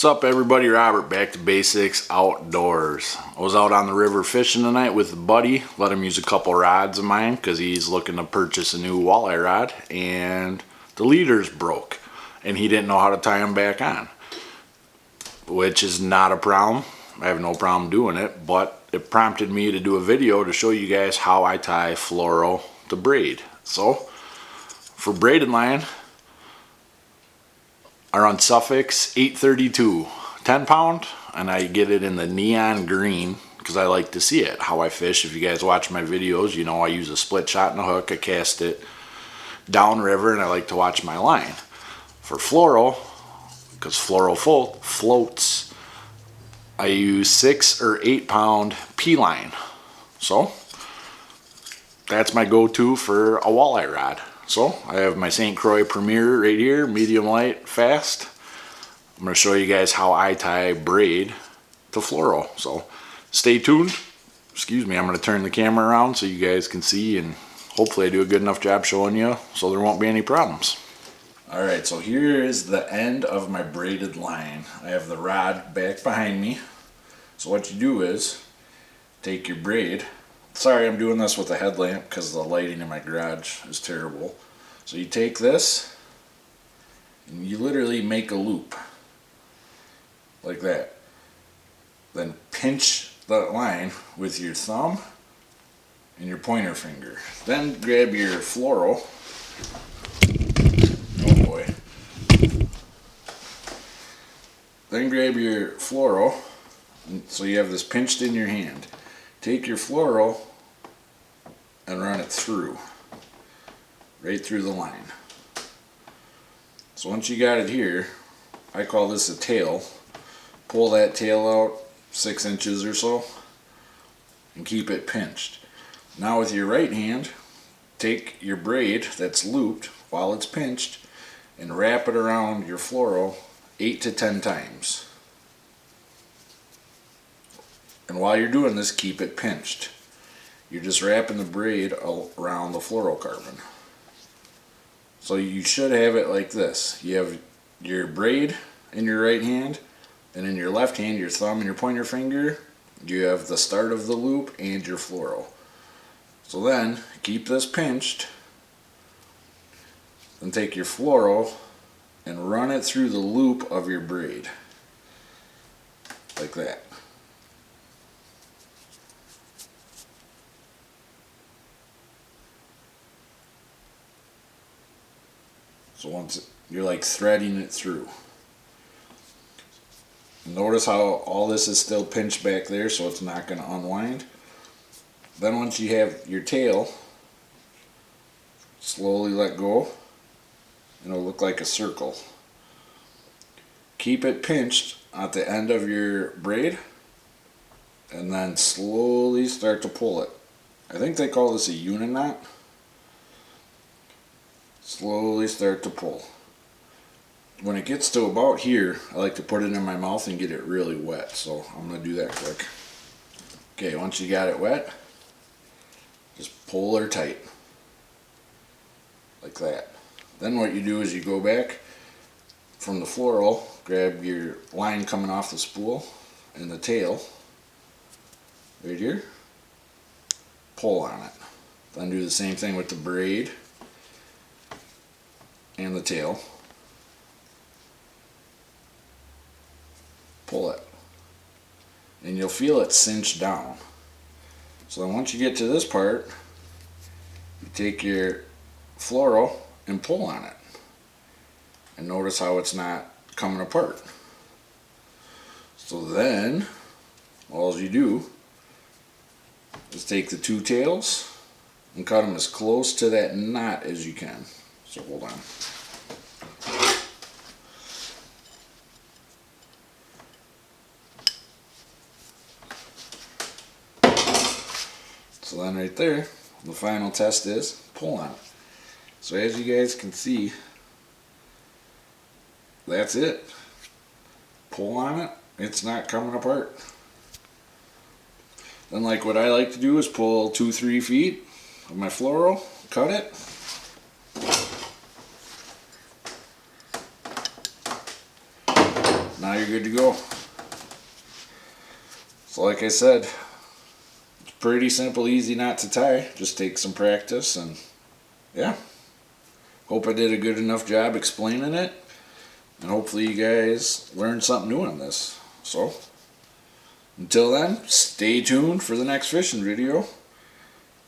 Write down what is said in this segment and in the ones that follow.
What's up everybody, Robert, back to basics outdoors. I was out on the river fishing tonight with a buddy, let him use a couple rods of mine because he's looking to purchase a new walleye rod, and the leaders broke and he didn't know how to tie them back on, which is not a problem. I have no problem doing it, but it prompted me to do a video to show you guys how I tie fluoro to braid. So for braided line, I run Suffix 832 10 pound, and I get it in the neon green because I like to see it, how I fish. If you guys watch my videos, you know I use a split shot and a hook. I cast it downriver and I like to watch my line. For fluoro, because fluoro floats, I use 6 or 8 pound P line. So that's my go-to for a walleye rod. So I have my St. Croix Premier right here, medium light, fast. I'm going to show you guys how I tie braid to fluoro. So stay tuned. Excuse me, I'm going to turn the camera around so you guys can see, and hopefully I do a good enough job showing you so there won't be any problems. Alright, so here is the end of my braided line. I have the rod back behind me. So what you do is take your braid. Sorry, I'm doing this with a headlamp because the lighting in my garage is terrible. So you take this and you literally make a loop like that. Then pinch that line with your thumb and your pointer finger. Then grab your fluoro. Oh boy. Then grab your fluoro, so you have this pinched in your hand. Take your fluoro and run it through, right through the line. So once you got it here, I call this a tail. Pull that tail out 6 inches or so and keep it pinched. Now with your right hand, take your braid that's looped while it's pinched and wrap it around your fluoro 8 to 10 times. And while you're doing this, keep it pinched. You're just wrapping the braid around the fluorocarbon. So you should have it like this. You have your braid in your right hand, and in your left hand, your thumb and your pointer finger, you have the start of the loop and your fluoro. So then, keep this pinched, then take your fluoro and run it through the loop of your braid. Like that. So once you're like threading it through. Notice how all this is still pinched back there, so it's not going to unwind. Then once you have your tail, slowly let go and it'll look like a circle. Keep it pinched at the end of your braid and then slowly start to pull it. I think they call this a uniknot. Slowly start to pull. When it gets to about here, I like to put it in my mouth and get it really wet, so I'm going to do that quick. Okay, once you got it wet, just pull her tight. Like that. Then what you do is you go back from the fluoro, grab your line coming off the spool and the tail, right here, pull on it. Then do the same thing with the braid and the tail. Pull it. And you'll feel it cinch down. So then once you get to this part, you take your fluoro and pull on it. And notice how it's not coming apart. So then, all you do is take the 2 tails and cut them as close to that knot as you can. So hold on. So then right there, the final test is pull on it. So as you guys can see, that's it. Pull on it, it's not coming apart. Then like what I like to do is pull 2-3 feet of my fluoro, cut it. now you're good to go. So like I said, it's pretty simple, easy knot to tie. Just take some practice, and yeah. Hope I did a good enough job explaining it. And hopefully you guys learned something new on this. So, until then, stay tuned for the next fishing video.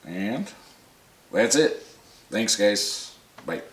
And that's it. Thanks, guys. Bye.